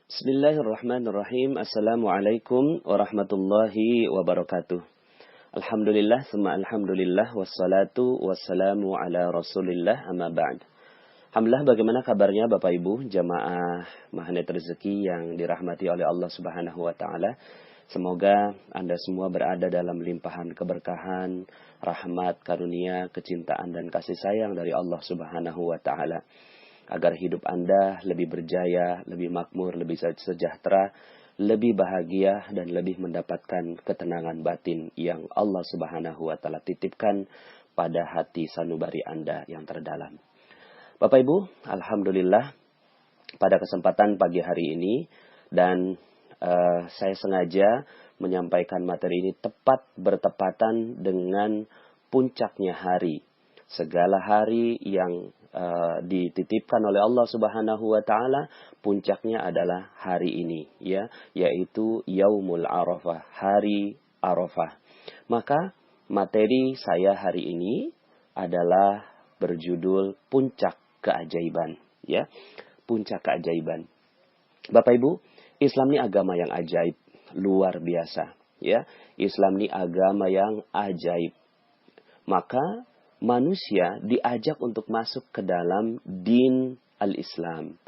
Bismillahirrahmanirrahim. Assalamualaikum warahmatullahi wabarakatuh. Alhamdulillah, summa alhamdulillah, wassalatu wassalamu ala rasulillah, amma ba'd. Alhamdulillah, bagaimana kabarnya Bapak Ibu, jamaah Magnet Rezeki yang dirahmati oleh Allah Subhanahu wa Ta'ala. Semoga Anda semua berada dalam limpahan keberkahan, rahmat, karunia, kecintaan, dan kasih sayang dari Allah Subhanahu wa Ta'ala. Agar hidup Anda lebih berjaya, lebih makmur, lebih sejahtera, lebih bahagia, dan lebih mendapatkan ketenangan batin yang Allah Subhanahu wa Ta'ala titipkan pada hati sanubari Anda yang terdalam. Bapak Ibu, alhamdulillah pada kesempatan pagi hari ini, dan saya sengaja menyampaikan materi ini tepat bertepatan dengan puncaknya hari. Segala hari yang dititipkan oleh Allah Subhanahu wa Ta'ala, puncaknya adalah hari ini, ya, yaitu Yaumul Arafah, hari Arafah. Maka materi saya hari ini adalah berjudul puncak keajaiban, ya, puncak keajaiban. Bapak Ibu, Islam ini agama yang ajaib, luar biasa, ya. Islam ini agama yang ajaib. Maka manusia diajak untuk masuk ke dalam din al-Islam.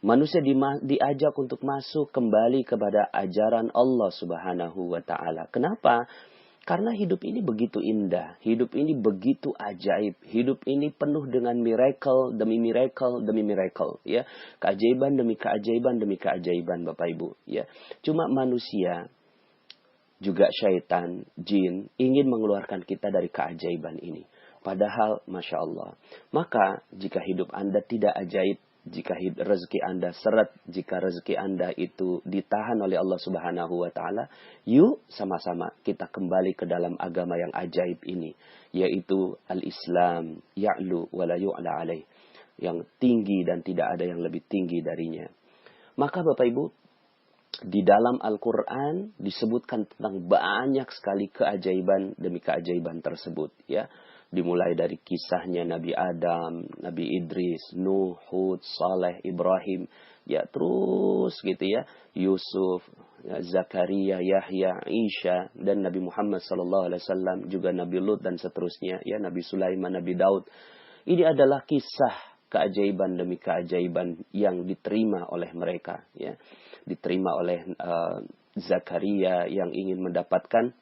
Manusia diajak untuk masuk kembali kepada ajaran Allah Subhanahu wa Ta'ala. Kenapa? Karena hidup ini begitu indah, hidup ini begitu ajaib, hidup ini penuh dengan miracle demi miracle demi miracle, ya. Keajaiban demi keajaiban demi keajaiban, Bapak Ibu, ya. Cuma manusia juga syaitan, jin ingin mengeluarkan kita dari keajaiban ini. Padahal, Masya Allah. Maka, jika hidup Anda tidak ajaib, jika rezeki Anda seret, jika rezeki Anda itu ditahan oleh Allah Subhanahu wa Ta'ala, yuk sama-sama kita kembali ke dalam agama yang ajaib ini, yaitu al-Islam, ya'lu wa la yu'la alaih, yang tinggi dan tidak ada yang lebih tinggi darinya. Maka Bapak Ibu, di dalam Al-Quran disebutkan tentang banyak sekali keajaiban demi keajaiban tersebut, ya. Dimulai dari kisahnya Nabi Adam, Nabi Idris, Nuh, Hud, Saleh, Ibrahim, ya terus gitu ya, Yusuf, ya, Zakaria, Yahya, Isa, dan Nabi Muhammad SAW, juga Nabi Lut dan seterusnya, ya, Nabi Sulaiman, Nabi Daud. Ini adalah kisah keajaiban demi keajaiban yang diterima oleh mereka, ya, diterima oleh Zakaria yang ingin mendapatkan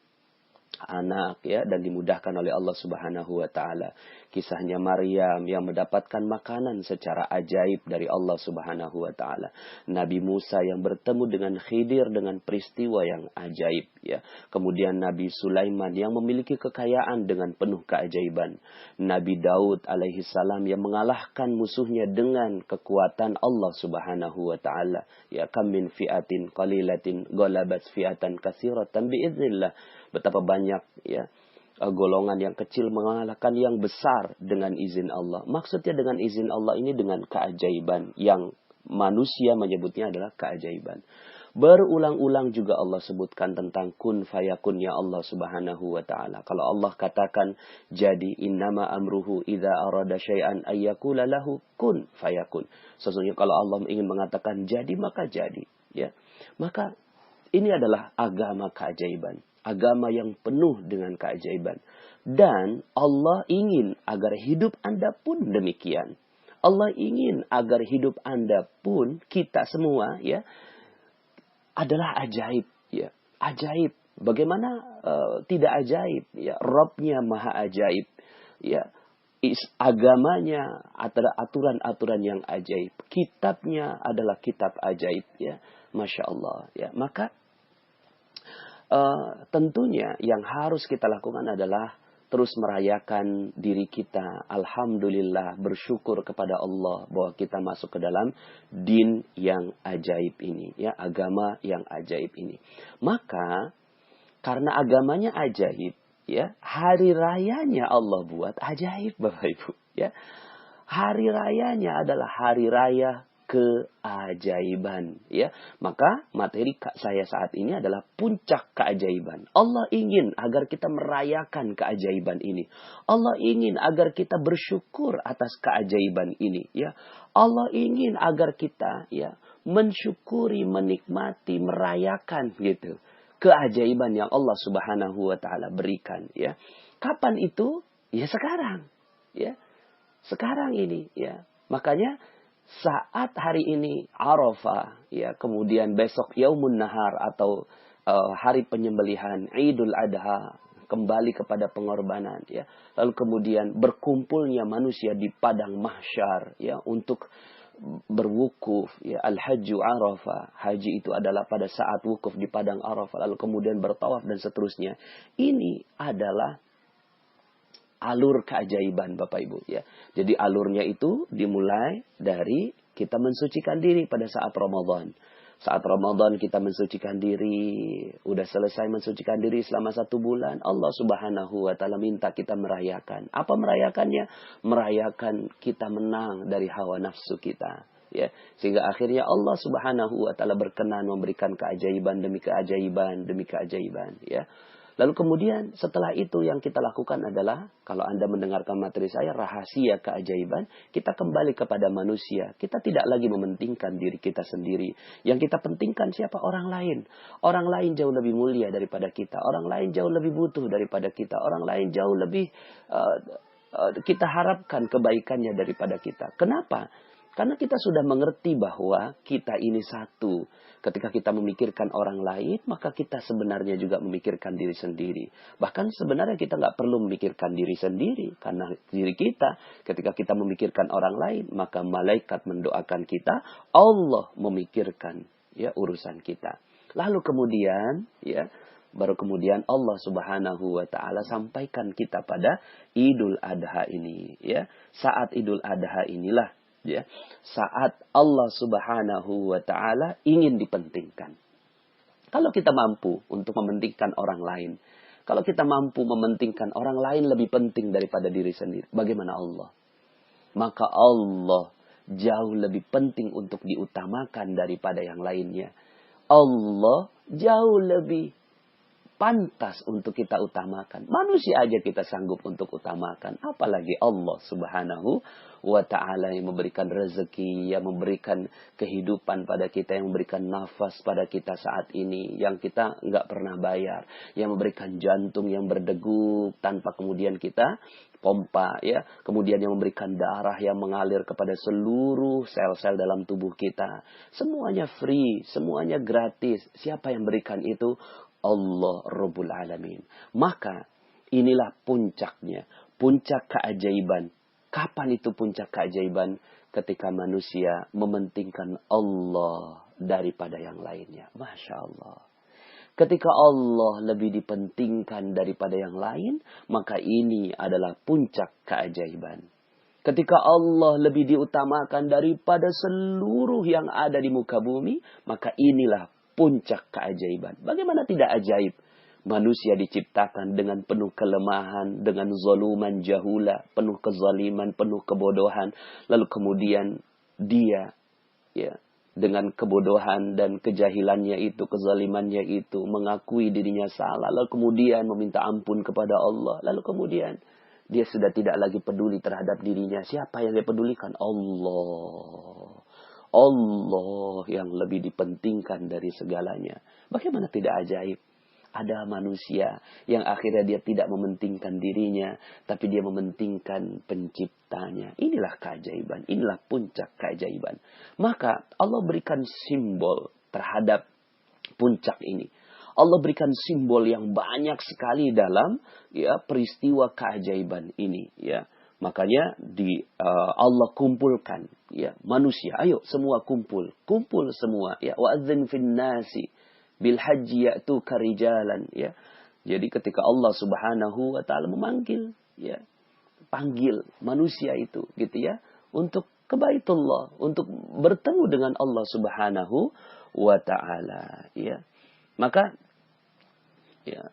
anak, ya, dan dimudahkan oleh Allah Subhanahu wa Ta'ala. Kisahnya Maryam yang mendapatkan makanan secara ajaib dari Allah Subhanahu wa Ta'ala. Nabi Musa yang bertemu dengan Khidir dengan peristiwa yang ajaib, ya. Kemudian Nabi Sulaiman yang memiliki kekayaan dengan penuh keajaiban. Nabi Daud alaihi salam yang mengalahkan musuhnya dengan kekuatan Allah Subhanahu wa Ta'ala. Ya, kam min fi'atin qalilatin ghalabat fi'atan katsiratan biiznillah. Betapa banyak, ya, golongan yang kecil mengalahkan yang besar dengan izin Allah. Maksudnya dengan izin Allah ini dengan keajaiban yang manusia menyebutnya adalah keajaiban. Berulang-ulang juga Allah sebutkan tentang kun fayakun, ya Allah Subhanahu wa Ta'ala. Kalau Allah katakan jadi, innama amruhu idza arada syai'an ayyakula lahu kun fayakun. Sesungguhnya kalau Allah ingin mengatakan jadi, maka jadi, ya. Maka ini adalah agama keajaiban. Agama yang penuh dengan keajaiban. Dan Allah ingin agar hidup Anda pun demikian. Allah ingin agar hidup Anda pun, kita semua, ya, adalah ajaib, ya. Ajaib. Bagaimana tidak ajaib, ya. Rabbnya maha ajaib, ya. Agamanya adalah aturan-aturan yang ajaib. Kitabnya adalah kitab ajaib, ya. Masya Allah, ya. Maka tentunya yang harus kita lakukan adalah terus merayakan diri kita. Alhamdulillah, bersyukur kepada Allah bahwa kita masuk ke dalam din yang ajaib ini, ya, agama yang ajaib ini. Maka karena agamanya ajaib, ya, hari rayanya Allah buat ajaib, Bapak Ibu, ya. Hari rayanya adalah hari raya keajaiban, ya. Maka materi saya saat ini adalah puncak keajaiban. Allah ingin agar kita merayakan keajaiban ini. Allah ingin agar kita bersyukur atas keajaiban ini, ya. Allah ingin agar kita, ya, mensyukuri, menikmati, merayakan gitu keajaiban yang Allah Subhanahu wa taala berikan, ya. Kapan itu? Ya sekarang, ya. Sekarang ini, ya. Makanya saat hari ini Arafah, ya, kemudian besok Yaumun Nahar atau hari penyembelihan Idul Adha, kembali kepada pengorbanan, ya. Lalu kemudian berkumpulnya manusia di padang mahsyar, ya, untuk berwukuf, ya. Al-Hajju Arafah, haji itu adalah pada saat wukuf di padang Arafah, lalu kemudian bertawaf dan seterusnya. Ini adalah alur keajaiban, Bapak Ibu, ya. Jadi alurnya itu dimulai dari kita mensucikan diri pada saat Ramadan. Saat Ramadan kita mensucikan diri, udah selesai mensucikan diri selama 1 bulan, Allah Subhanahu wa taala minta kita merayakan. Apa merayakannya? Merayakan kita menang dari hawa nafsu kita, ya. Sehingga akhirnya Allah Subhanahu wa taala berkenan memberikan keajaiban demi keajaiban demi keajaiban, ya. Lalu kemudian setelah itu yang kita lakukan adalah, kalau Anda mendengarkan materi saya, rahasia keajaiban, kita kembali kepada manusia. Kita tidak lagi mementingkan diri kita sendiri. Yang kita pentingkan siapa? Orang lain. Orang lain jauh lebih mulia daripada kita. Orang lain jauh lebih butuh daripada kita. Orang lain jauh lebih kita harapkan kebaikannya daripada kita. Kenapa? Karena kita sudah mengerti bahwa kita ini satu. Ketika kita memikirkan orang lain, maka kita sebenarnya juga memikirkan diri sendiri. Bahkan sebenarnya kita nggak perlu memikirkan diri sendiri. Karena diri kita, ketika kita memikirkan orang lain, maka malaikat mendoakan kita, Allah memikirkan, ya, urusan kita. Lalu kemudian, ya, baru kemudian Allah Subhanahu wa taala sampaikan kita pada Idul Adha ini, ya. Saat Idul Adha inilah, ya, saat Allah Subhanahu wa taala ingin dipentingkan. Kalau kita mampu untuk mementingkan orang lain, kalau kita mampu mementingkan orang lain lebih penting daripada diri sendiri, bagaimana Allah? Maka Allah jauh lebih penting untuk diutamakan daripada yang lainnya. Allah jauh lebih pantas untuk kita utamakan. Manusia aja kita sanggup untuk utamakan. Apalagi Allah Subhanahu wa ta'ala yang memberikan rezeki, yang memberikan kehidupan pada kita, yang memberikan nafas pada kita saat ini, yang kita nggak pernah bayar, yang memberikan jantung yang berdegup tanpa kemudian kita pompa, ya. Kemudian yang memberikan darah yang mengalir kepada seluruh sel-sel dalam tubuh kita. Semuanya free, semuanya gratis. Siapa yang berikan itu? Allah Rabbul Alamin. Maka inilah puncaknya, puncak keajaiban. Kapan itu puncak keajaiban? Ketika manusia mementingkan Allah daripada yang lainnya. Masya Allah. Ketika Allah lebih dipentingkan daripada yang lain, maka ini adalah puncak keajaiban. Ketika Allah lebih diutamakan daripada seluruh yang ada di muka bumi, maka inilah puncak keajaiban. Bagaimana tidak ajaib? Manusia diciptakan dengan penuh kelemahan, dengan zaluman jahula, penuh kezaliman, penuh kebodohan. Lalu kemudian dia, ya, dengan kebodohan dan kejahilannya itu, kezalimannya itu, mengakui dirinya salah. Lalu kemudian meminta ampun kepada Allah. Lalu kemudian dia sudah tidak lagi peduli terhadap dirinya. Siapa yang dia pedulikan? Allah. Allah yang lebih dipentingkan dari segalanya. Bagaimana tidak ajaib? Ada manusia yang akhirnya dia tidak mementingkan dirinya, tapi dia mementingkan penciptanya. Inilah keajaiban, inilah puncak keajaiban. Maka Allah berikan simbol terhadap puncak ini. Allah berikan simbol yang banyak sekali dalam, ya, peristiwa keajaiban ini, ya. Makanya Allah kumpulkan, ya, manusia. Ayo semua kumpul semua, ya. Wa'adzin fin nasi bil haji ya'tuka rijalan, ya. Jadi ketika Allah Subhanahu wa taala memanggil, ya, panggil manusia itu, gitu, ya, untuk ke Baitullah, untuk bertemu dengan Allah Subhanahu wa taala, ya. Maka, ya,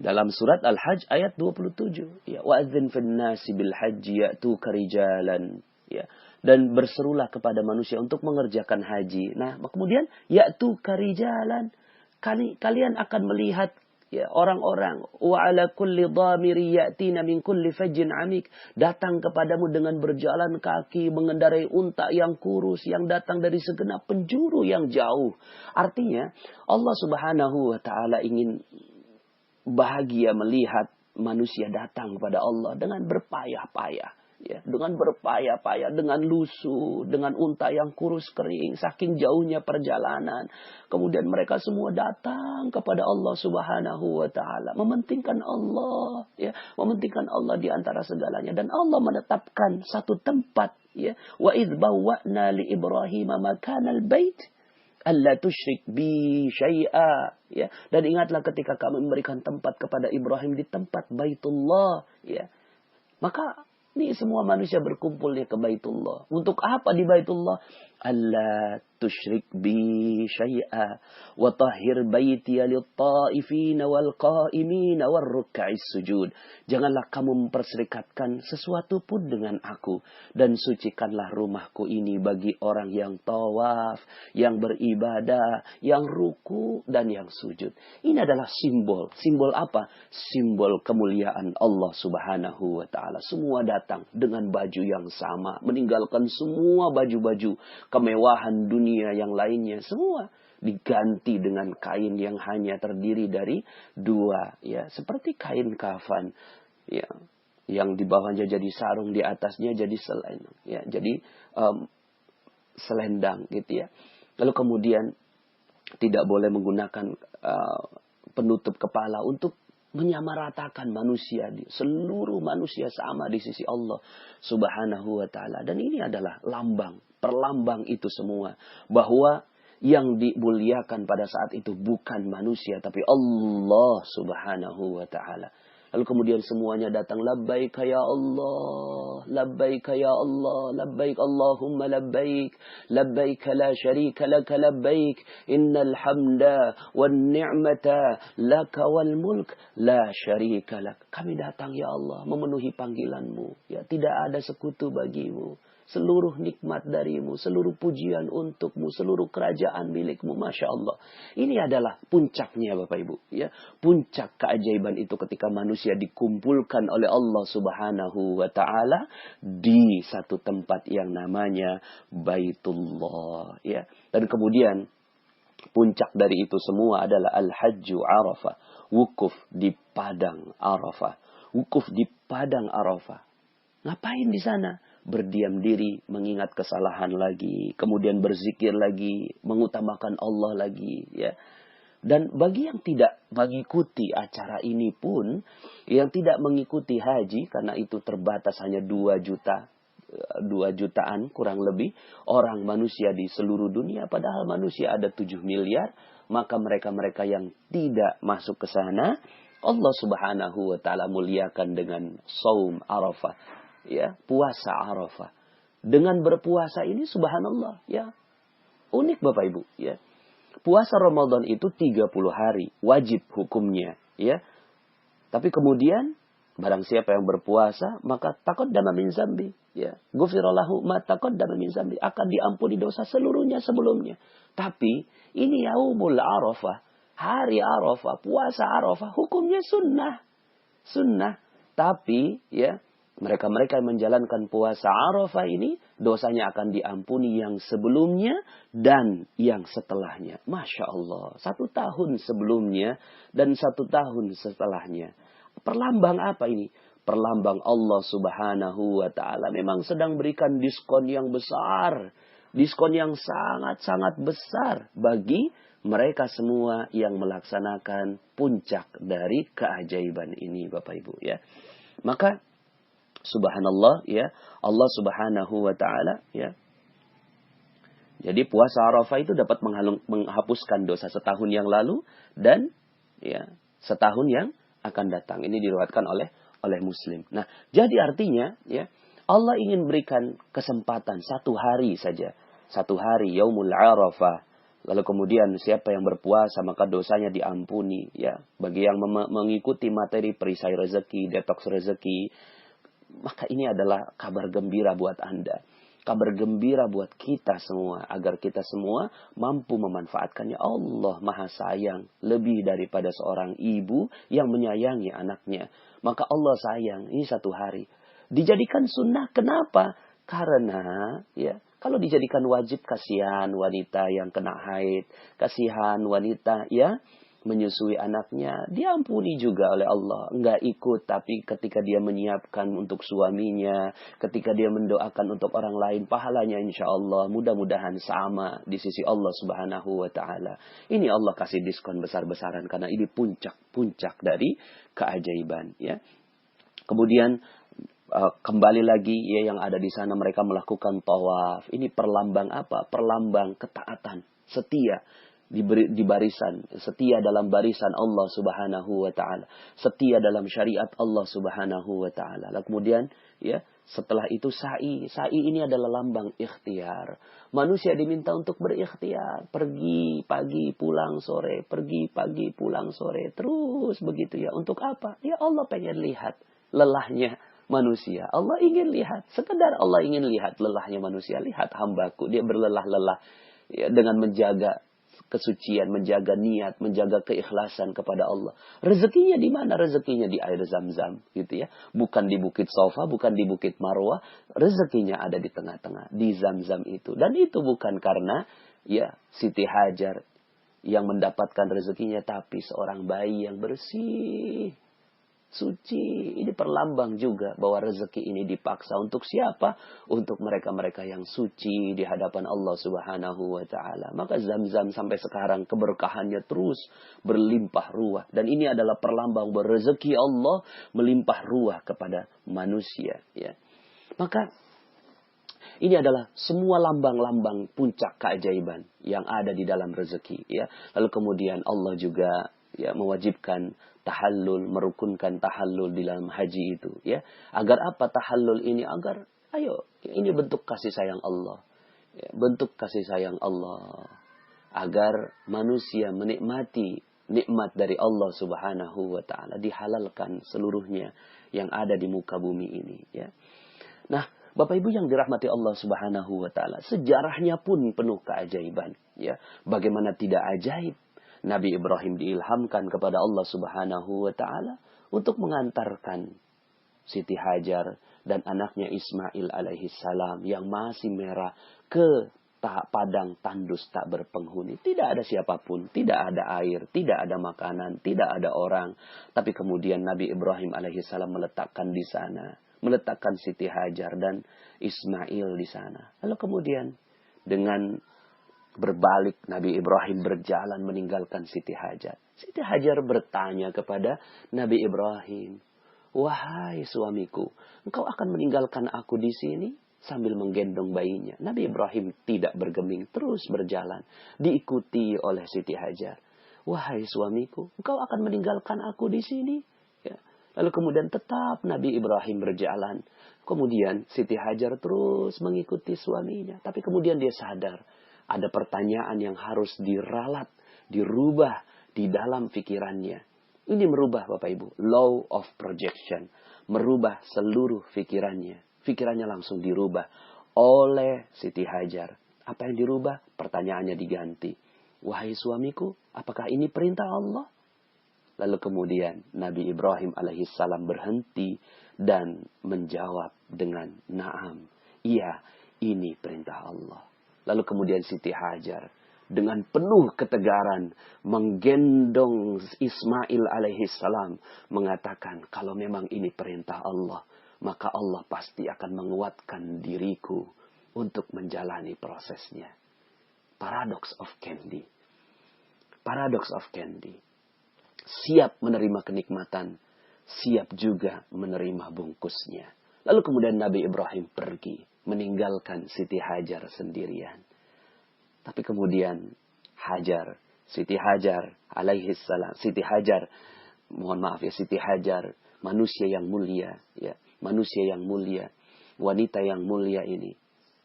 dalam surat Al-Hajj ayat 27, ya, wa'adzin fin nasi bil haji ya'tuka rijalan, ya. dan berserulah kepada manusia untuk mengerjakan haji. Nah, kemudian ya'tu karijalan, kalian akan melihat ya orang-orang wa ala kulli dhamiri ya'tina min kulli fajjin amik, datang kepadamu dengan berjalan kaki, mengendarai unta yang kurus yang datang dari segenap penjuru yang jauh. Artinya Allah Subhanahu wa taala ingin bahagia melihat manusia datang kepada Allah dengan berpayah-payah, ya, dengan berpayah-payah, dengan lusuh, dengan unta yang kurus kering, saking jauhnya perjalanan. Kemudian mereka semua datang kepada Allah Subhanahu wa taala, mementingkan Allah, ya, mementingkan Allah di antara segalanya, dan Allah menetapkan satu tempat, ya. Wa idz bawwa'na li Ibrahim makanal bait alla tusyrik bi syai'a, ya. Dan ingatlah ketika kami memberikan tempat kepada Ibrahim di tempat Baitullah, ya. Maka ini semua manusia berkumpulnya ke Baitullah. Untuk apa di Baitullah? Alla tusyrik bi syai'a wa tahhir baitiya lit-ta'ifina wal qa'imina war ruk'is sujud. Janganlah kamu memperserikatkan sesuatu pun dengan aku, dan sucikanlah rumahku ini bagi orang yang tawaf, yang beribadah, yang ruku dan yang sujud. Ini adalah simbol. Simbol apa? Simbol kemuliaan Allah Subhanahu wa taala. Semua datang dengan baju yang sama, meninggalkan semua baju-baju kemewahan dunia yang lainnya, semua diganti dengan kain yang hanya terdiri dari dua, ya, seperti kain kafan, ya, yang di bawahnya jadi sarung, di atasnya jadi selendang, ya, jadi selendang gitu, ya. Lalu kemudian tidak boleh menggunakan penutup kepala untuk menyamaratakan manusia. Seluruh manusia sama di sisi Allah Subhanahu wa taala. Dan ini adalah lambang, perlambang itu semua, bahwa yang dimuliakan pada saat itu bukan manusia tapi Allah Subhanahu wa taala. Lalu kemudian semuanya datang, labbaik ya Allah, labbaik ya Allah, labbaik Allahumma labbaik, labbaik la syarika laka labbaik, innal hamda wan ni'mata laka wal mulk la syarika lak. Kami datang ya Allah memenuhi panggilanmu, ya, tidak ada sekutu bagimu. Seluruh nikmat darimu, seluruh pujian untukmu, seluruh kerajaan milikmu. Masya Allah. Ini adalah puncaknya Bapak Ibu, ya. Puncak keajaiban itu ketika manusia dikumpulkan oleh Allah Subhanahu wa ta'ala di satu tempat yang namanya Baitullah, ya. Dan kemudian puncak dari itu semua adalah Al-Hajju Arafah. Wukuf di Padang Arafah. Wukuf di Padang Arafah. Ngapain di sana? Berdiam diri, mengingat kesalahan lagi, kemudian berzikir lagi, mengutamakan Allah lagi, ya. Dan bagi yang tidak mengikuti acara ini pun, yang tidak mengikuti haji karena itu terbatas hanya 2 jutaan kurang lebih orang manusia di seluruh dunia, padahal manusia ada 7 miliar, maka mereka-mereka yang tidak masuk ke sana, Allah Subhanahu wa taala muliakan dengan saum Arafah, ya, puasa Arafah. Dengan berpuasa ini subhanallah, ya, unik Bapak Ibu, ya. Puasa Ramadan itu 30 hari, wajib hukumnya, ya. Tapi kemudian barang siapa yang berpuasa maka taqaddama min zambi, ya. Ghufira lahu ma taqaddama min zambi, akan diampuni dosa seluruhnya sebelumnya. Tapi ini yaumul Arafah, hari Arafah, puasa Arafah, hukumnya sunnah. Sunnah. Tapi, ya, mereka-mereka yang menjalankan puasa Arafah ini, dosanya akan diampuni yang sebelumnya dan yang setelahnya. Masya Allah. 1 tahun sebelumnya dan 1 tahun setelahnya. Perlambang apa ini? Perlambang Allah Subhanahu wa ta'ala memang sedang berikan diskon yang besar. Diskon yang sangat-sangat besar bagi mereka semua yang melaksanakan puncak dari keajaiban ini Bapak Ibu, ya. Maka subhanallah, ya, Allah Subhanahu wa ta'ala, ya. Jadi puasa Arafah itu dapat menghapuskan dosa setahun yang lalu dan, ya, setahun yang akan datang. Ini diriwayatkan oleh Muslim. Nah, jadi artinya, ya, Allah ingin berikan kesempatan 1 hari saja. 1 hari yaumul Arafah. Lalu kemudian siapa yang berpuasa maka dosanya diampuni, ya. Bagi yang mengikuti materi perisai rezeki, detoks rezeki, maka ini adalah kabar gembira buat Anda. kabar gembira buat kita semua, agar kita semua mampu memanfaatkannya. Allah Maha Sayang, lebih daripada seorang ibu yang menyayangi anaknya. Maka Allah sayang, ini satu hari. Dijadikan sunnah, kenapa? Karena, ya, kalau dijadikan wajib, kasihan wanita yang kena haid, kasihan wanita, ya, menyusui anaknya, diampuni juga oleh Allah. Enggak ikut, tapi ketika dia menyiapkan untuk suaminya, ketika dia mendoakan untuk orang lain, pahalanya insya Allah mudah-mudahan sama di sisi Allah Subhanahu wa Ta'ala. Ini Allah kasih diskon besar-besaran karena ini puncak dari keajaiban. Ya. Kemudian kembali lagi, ya, yang ada di sana mereka melakukan tawaf. Ini perlambang apa? Perlambang ketaatan, setia. Di barisan, setia dalam barisan Allah Subhanahu wa Ta'ala, setia dalam syariat Allah Subhanahu wa Ta'ala. Lalu kemudian, ya, setelah itu sa'i ini adalah lambang ikhtiar. Manusia diminta untuk berikhtiar, pergi pagi pulang sore, pergi pagi pulang sore, terus begitu, ya. Untuk apa? Ya, Allah pengen lihat lelahnya manusia. Allah ingin lihat, sekedar Allah ingin lihat lelahnya manusia. Lihat hambaku, dia berlelah-lelah, ya, dengan menjaga kesucian, menjaga niat, menjaga keikhlasan kepada Allah. Rezekinya di mana? Rezekinya di air Zam-Zam, gitu ya. Bukan di Bukit Sofa, bukan di Bukit Marwah. Rezekinya ada di tengah-tengah, di Zam-Zam itu. Dan itu bukan karena, ya, Siti Hajar yang mendapatkan rezekinya, tapi seorang bayi yang bersih, suci. Ini perlambang juga bahwa rezeki ini dipaksa untuk siapa? Untuk mereka-mereka yang suci di hadapan Allah Subhanahu wa Ta'ala. Maka Zam-Zam sampai sekarang keberkahannya terus berlimpah ruah. Dan ini adalah perlambang bahwa rezeki Allah melimpah ruah kepada manusia. Ya. Maka ini adalah semua lambang-lambang puncak keajaiban yang ada di dalam rezeki. Ya. Lalu kemudian Allah juga, ya, mewajibkan tahallul, merukunkan tahallul di dalam haji itu, ya. Agar apa tahallul ini? Agar, ayo, ini bentuk kasih sayang Allah. Ya, bentuk kasih sayang Allah. Agar manusia menikmati nikmat dari Allah Subhanahu wa Ta'ala, dihalalkan seluruhnya yang ada di muka bumi ini, ya. Nah, Bapak Ibu yang dirahmati Allah Subhanahu wa Ta'ala, sejarahnya pun penuh keajaiban, ya. Bagaimana tidak ajaib Nabi Ibrahim diilhamkan kepada Allah Subhanahu wa Ta'ala untuk mengantarkan Siti Hajar dan anaknya Ismail alaihi salam yang masih merah ke padang tandus tak berpenghuni. Tidak ada siapapun, tidak ada air, tidak ada makanan, tidak ada orang. Tapi kemudian Nabi Ibrahim alaihi salam meletakkan di sana, meletakkan Siti Hajar dan Ismail di sana. Lalu kemudian dengan berbalik, Nabi Ibrahim berjalan meninggalkan Siti Hajar. Siti Hajar bertanya kepada Nabi Ibrahim, "Wahai suamiku, engkau akan meninggalkan aku di sini?" Sambil menggendong bayinya. Nabi Ibrahim tidak bergeming, terus berjalan, diikuti oleh Siti Hajar. "Wahai suamiku, engkau akan meninggalkan aku di sini?" Ya. Lalu kemudian tetap Nabi Ibrahim berjalan. Kemudian Siti Hajar terus mengikuti suaminya. Tapi kemudian dia sadar, ada pertanyaan yang harus diralat, dirubah di dalam pikirannya. Ini merubah, Bapak Ibu, law of projection. Merubah seluruh pikirannya. Pikirannya langsung dirubah oleh Siti Hajar. Apa yang dirubah? Pertanyaannya diganti. "Wahai suamiku, apakah ini perintah Allah?" Lalu kemudian Nabi Ibrahim alaihissalam berhenti dan menjawab dengan na'am. Iya, ini perintah Allah. Lalu kemudian Siti Hajar dengan penuh ketegaran menggendong Ismail alaihissalam, mengatakan, "Kalau memang ini perintah Allah, maka Allah pasti akan menguatkan diriku untuk menjalani prosesnya." Paradox of Candy. Paradox of Candy. Siap menerima kenikmatan, siap juga menerima bungkusnya. Lalu kemudian Nabi Ibrahim pergi, meninggalkan Siti Hajar sendirian. Tapi kemudian Siti Hajar alaihissalam, Siti Hajar, Siti Hajar, manusia yang mulia, ya, manusia yang mulia, wanita yang mulia ini,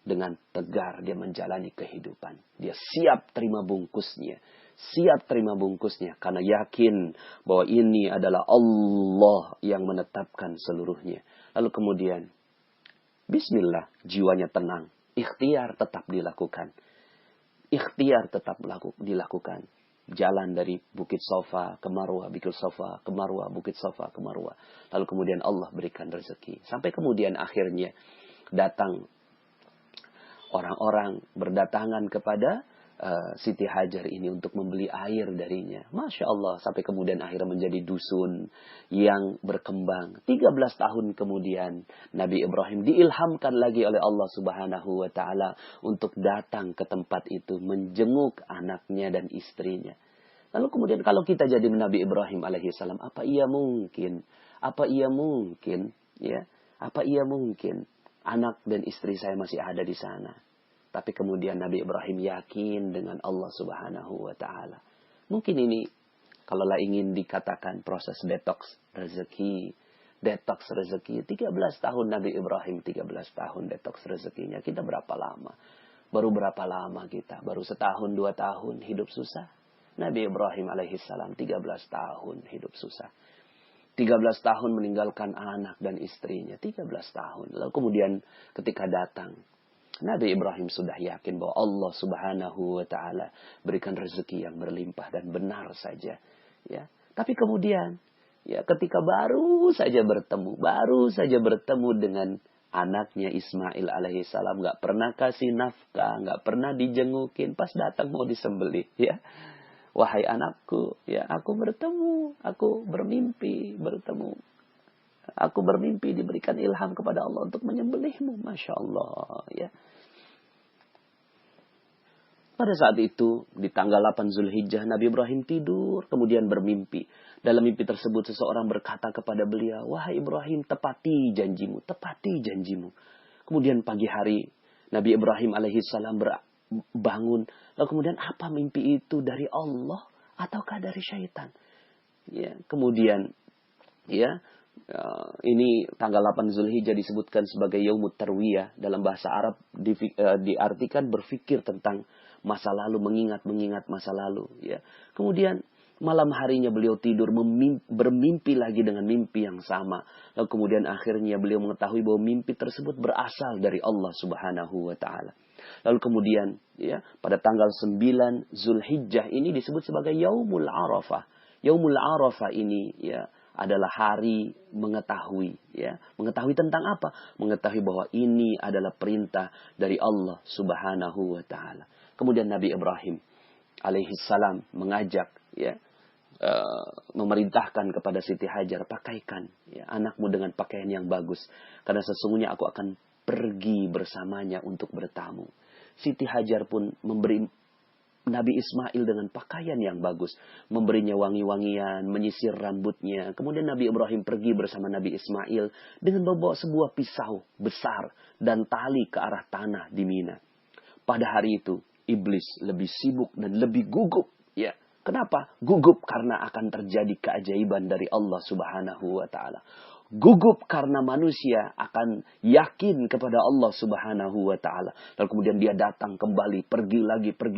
dengan tegar dia menjalani kehidupan. Dia siap terima bungkusnya. Siap terima bungkusnya karena yakin bahwa ini adalah Allah yang menetapkan seluruhnya. Lalu kemudian, bismillah, jiwanya tenang. Ikhtiar tetap dilakukan. Ikhtiar tetap dilakukan. Jalan dari Bukit Sofa ke Marwah, Bukit Sofa ke Marwah, Bukit Sofa ke Marwah. Lalu kemudian Allah berikan rezeki. Sampai kemudian akhirnya datang orang-orang berdatangan kepada Siti Hajar ini untuk membeli air darinya. Masya Allah, sampai kemudian akhirnya menjadi dusun yang berkembang. 13 tahun kemudian Nabi Ibrahim diilhamkan lagi oleh Allah Subhanahu wa Ta'ala untuk datang ke tempat itu, menjenguk anaknya dan istrinya. Lalu kemudian kalau kita jadi Nabi Ibrahim alaihissalam, apa ia mungkin ya, apa ia mungkin anak dan istri saya masih ada di sana? Tapi kemudian Nabi Ibrahim yakin dengan Allah Subhanahu wa Ta'ala. Mungkin ini kalaulah ingin dikatakan proses detox rezeki. 13 tahun Nabi Ibrahim, 13 tahun detox rezekinya. Kita berapa lama? Baru berapa lama kita? Baru setahun, 2 tahun hidup susah. Nabi Ibrahim alaihissalam 13 tahun hidup susah. 13 tahun meninggalkan anak dan istrinya. 13 tahun. Lalu kemudian ketika datang, Nabi Ibrahim sudah yakin bahwa Allah Subhanahu wa Ta'ala berikan rezeki yang berlimpah dan benar saja. Ya. Tapi kemudian, ya, ketika baru saja bertemu dengan anaknya Ismail alaihissalam, nggak pernah kasih nafkah, nggak pernah dijengukin, pas datang mau disembelih. Ya. Wahai anakku, ya, aku bermimpi bertemu. Aku bermimpi diberikan ilham kepada Allah untuk menyembelihmu. Masya Allah. Ya. Pada saat itu, di tanggal 8 Zulhijjah, Nabi Ibrahim tidur, kemudian bermimpi. Dalam mimpi tersebut, seseorang berkata kepada beliau, wahai Ibrahim, tepati janjimu, tepati janjimu. Kemudian pagi hari, Nabi Ibrahim alaihissalam bangun. Lalu kemudian apa mimpi itu dari Allah ataukah dari syaitan? Ya, kemudian, ya, ini tanggal 8 Zulhijjah disebutkan sebagai Yaumut Tarwiyah. Dalam bahasa Arab diartikan berfikir tentang masa lalu, mengingat masa lalu. Ya. Kemudian malam harinya beliau tidur bermimpi lagi dengan mimpi yang sama. Lalu kemudian akhirnya beliau mengetahui bahwa mimpi tersebut berasal dari Allah Subhanahu wa Ta'ala. Lalu kemudian, ya, pada tanggal 9 Zulhijjah ini disebut sebagai Yaumul Arafah. Yaumul Arafah ini, ya, adalah hari mengetahui, ya. Mengetahui tentang apa? Mengetahui bahwa ini adalah perintah dari Allah Subhanahu wa Ta'ala. Kemudian Nabi Ibrahim alaihissalam mengajak, ya, memerintahkan kepada Siti Hajar, pakaikan, ya, anakmu dengan pakaian yang bagus, karena sesungguhnya aku akan pergi bersamanya untuk bertamu. Siti Hajar pun memberi Nabi Ismail dengan pakaian yang bagus, memberinya wangi-wangian, menyisir rambutnya. Kemudian Nabi Ibrahim pergi bersama Nabi Ismail dengan membawa sebuah pisau besar dan tali ke arah tanah di Mina. Pada hari itu, iblis lebih sibuk dan lebih gugup. Ya, kenapa? Gugup karena akan terjadi keajaiban dari Allah Subhanahu wa Ta'ala. Gugup karena manusia akan yakin kepada Allah Subhanahu wa Ta'ala. Lalu kemudian dia datang kembali, pergi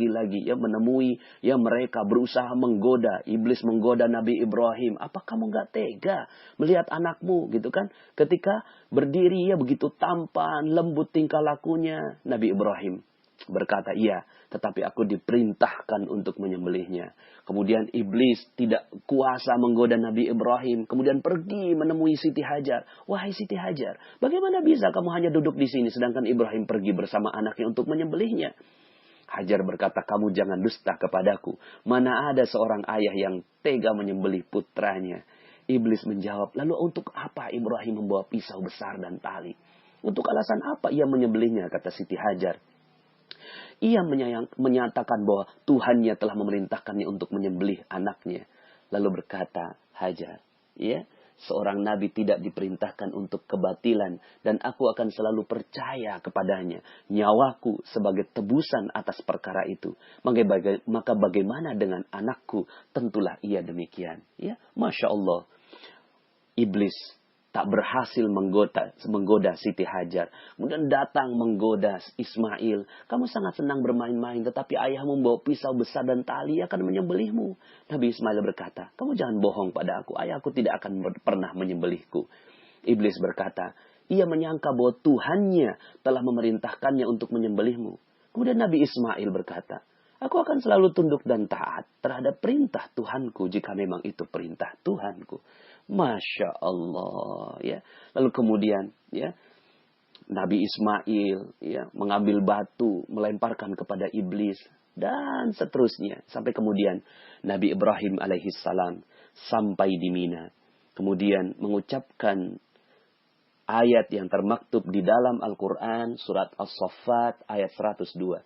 lagi, ya, menemui, ya, mereka berusaha menggoda. Iblis menggoda Nabi Ibrahim. Apa kamu gak tega melihat anakmu, gitu kan? Ketika berdiri, ya, begitu tampan, lembut tingkah lakunya. Nabi Ibrahim berkata, iya, tetapi aku diperintahkan untuk menyembelihnya. Kemudian iblis tidak kuasa menggoda Nabi Ibrahim. Kemudian pergi menemui Siti Hajar. Wahai Siti Hajar, bagaimana bisa kamu hanya duduk di sini sedangkan Ibrahim pergi bersama anaknya untuk menyembelihnya? Hajar berkata, kamu jangan dusta kepadaku. Mana ada seorang ayah yang tega menyembelih putranya? Iblis menjawab, lalu untuk apa Ibrahim membawa pisau besar dan tali? Untuk alasan apa ia menyembelihnya? Kata Siti Hajar. Ia menyatakan bahwa Tuhannya telah memerintahkannya untuk menyembelih anaknya. Lalu berkata Hajar, ya, seorang nabi tidak diperintahkan untuk kebatilan dan aku akan selalu percaya kepadanya. Nyawaku sebagai tebusan atas perkara itu. Maka bagaimana dengan anakku? Tentulah ia demikian. Ya, Masya Allah. Iblis tak berhasil menggoda Siti Hajar. Kemudian datang menggoda Ismail. Kamu sangat senang bermain-main, tetapi ayahmu membawa pisau besar dan tali akan menyembelihmu. Nabi Ismail berkata, kamu jangan bohong pada aku. Ayahku tidak akan pernah menyembelihku. Iblis berkata, Ia menyangka bahwa Tuhannya telah memerintahkannya untuk menyembelihmu. Kemudian Nabi Ismail berkata, aku akan selalu tunduk dan taat terhadap perintah Tuhanku jika memang itu perintah Tuhanku. Masya Allah. Ya. Lalu kemudian ya, Nabi Ismail ya, mengambil batu, melemparkan kepada iblis. Dan seterusnya. Sampai kemudian Nabi Ibrahim alaihissalam sampai di Mina. Kemudian mengucapkan ayat yang termaktub di dalam Al-Quran, surat As-Saffat, ayat 102.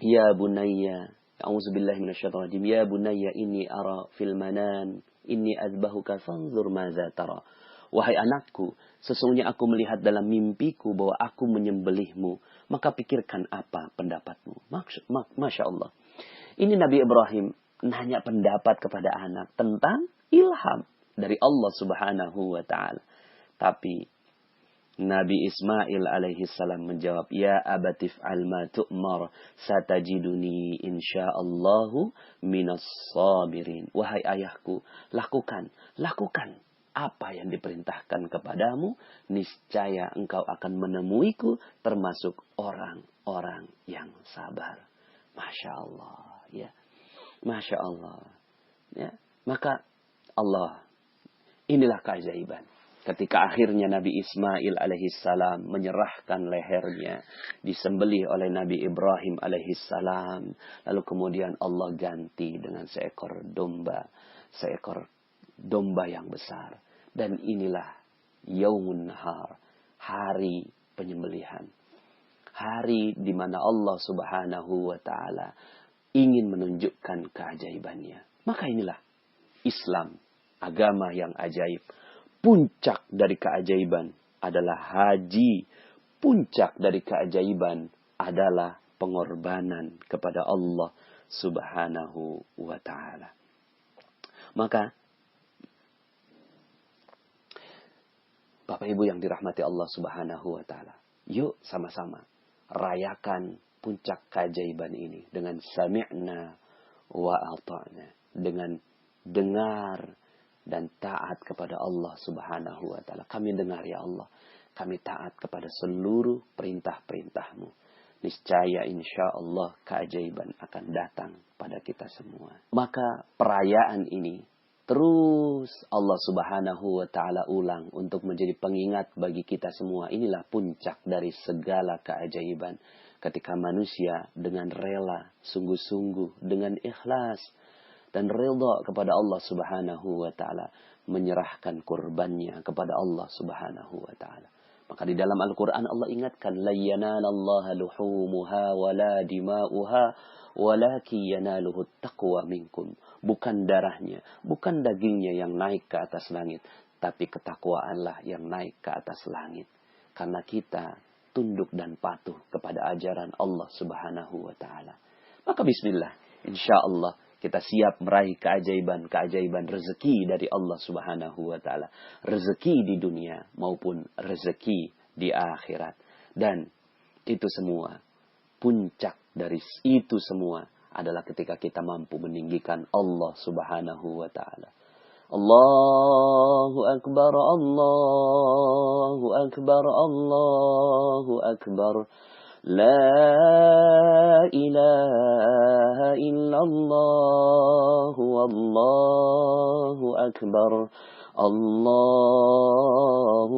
Ya bunayya, a'udzubillahi minasyaitonir rajim. Ya bunayya inni ara fil manan, inni azbahuka fanzur maza tara. Wahai anakku, sesungguhnya aku melihat dalam mimpiku bahwa aku menyembelihmu. Maka pikirkan apa pendapatmu. Masya Allah. Ini Nabi Ibrahim nanya pendapat kepada anak tentang ilham dari Allah subhanahu wa ta'ala. Tapi Nabi Ismail alaihissalam menjawab, ya abatif alma tu'mar satajiduni insyaallahu minas sabirin. Wahai ayahku, lakukan apa yang diperintahkan kepadamu, niscaya engkau akan menemuiku termasuk orang-orang yang sabar. Masya Allah, ya. Masya Allah. Ya. Maka Allah, inilah keajaiban. Ketika akhirnya Nabi Ismail alaihissalam menyerahkan lehernya, disembelih oleh Nabi Ibrahim alaihissalam. Lalu kemudian Allah ganti dengan seekor domba yang besar. Dan inilah Yaumun Nahar, hari penyembelihan. Hari di mana Allah subhanahu wa ta'ala ingin menunjukkan keajaibannya. Maka inilah Islam, agama yang ajaib. Puncak dari keajaiban adalah haji. Puncak dari keajaiban adalah pengorbanan kepada Allah subhanahu wa ta'ala. Maka, Bapak Ibu yang dirahmati Allah subhanahu wa ta'ala, yuk sama-sama rayakan puncak keajaiban ini dengan sami'na wa ata'na. Dengan dengar dan taat kepada Allah subhanahu wa ta'ala. Kami dengar ya Allah. Kami taat kepada seluruh perintah-perintahmu. Niscaya insya Allah keajaiban akan datang pada kita semua. Maka perayaan ini terus Allah subhanahu wa ta'ala ulang untuk menjadi pengingat bagi kita semua. Inilah puncak dari segala keajaiban. Ketika manusia dengan rela, sungguh-sungguh, dengan ikhlas, dan ridha kepada Allah subhanahu wa ta'ala, menyerahkan kurbannya kepada Allah subhanahu wa ta'ala. Maka di dalam Al-Quran Allah ingatkan, la yanalallaha luhumuha wa la dima'uha walaki yanaluhu taqwa minkum. Bukan darahnya, bukan dagingnya yang naik ke atas langit, tapi ketakwaanlah yang naik ke atas langit. Karena kita tunduk dan patuh kepada ajaran Allah subhanahu wa ta'ala. Maka bismillah, insya Allah kita siap meraih keajaiban rezeki dari Allah subhanahu wa ta'ala. Rezeki di dunia maupun rezeki di akhirat. Dan itu semua, puncak dari itu semua adalah ketika kita mampu meninggikan Allah subhanahu wa ta'ala. Allahu Akbar, Allahu Akbar, Allahu Akbar. La ilaha illallah wallahu akbar. Allahu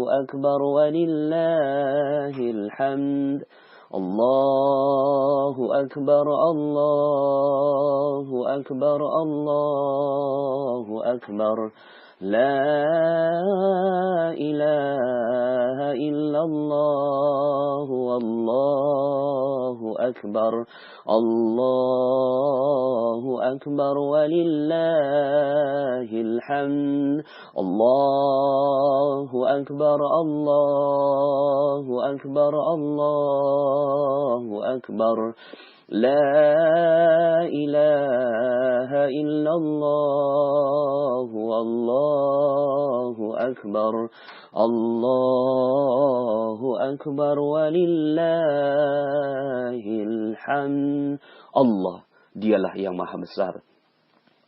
akbar walillahil hamd. Allahu akbar, Allahu akbar, Allahu akbar. La ilaha illallah wallahu akbar. Allahu akbar walillahil hamd. Allahu akbar, Allahu akbar, Allahu akbar. La ilaha illallah wallahu akbar. Allahu akbar walillahil hamd. Allah, dialah yang maha besar.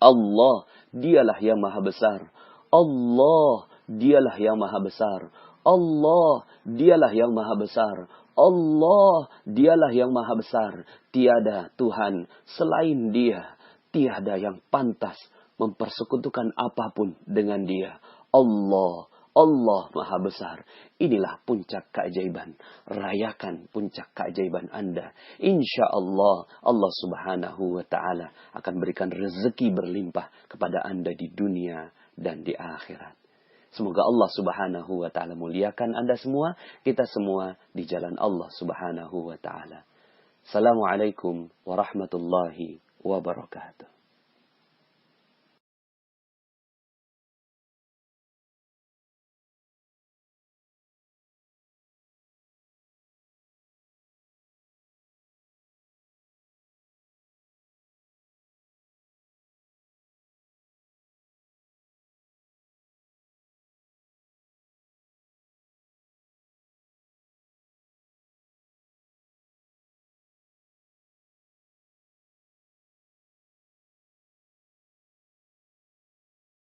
Allah, dialah yang maha besar. Allah, dialah yang maha besar. Allah, dialah yang maha besar. Allah, dialah yang maha besar. Tiada Tuhan selain dia. Tiada yang pantas mempersekutukan apapun dengan dia. Allah, Allah maha besar. Inilah puncak keajaiban. Rayakan puncak keajaiban Anda. Insya Allah, Allah subhanahu wa ta'ala akan berikan rezeki berlimpah kepada Anda di dunia dan di akhirat. Semoga Allah subhanahu wa ta'ala muliakan Anda semua, kita semua di jalan Allah subhanahu wa ta'ala. Assalamualaikum warahmatullahi wabarakatuh.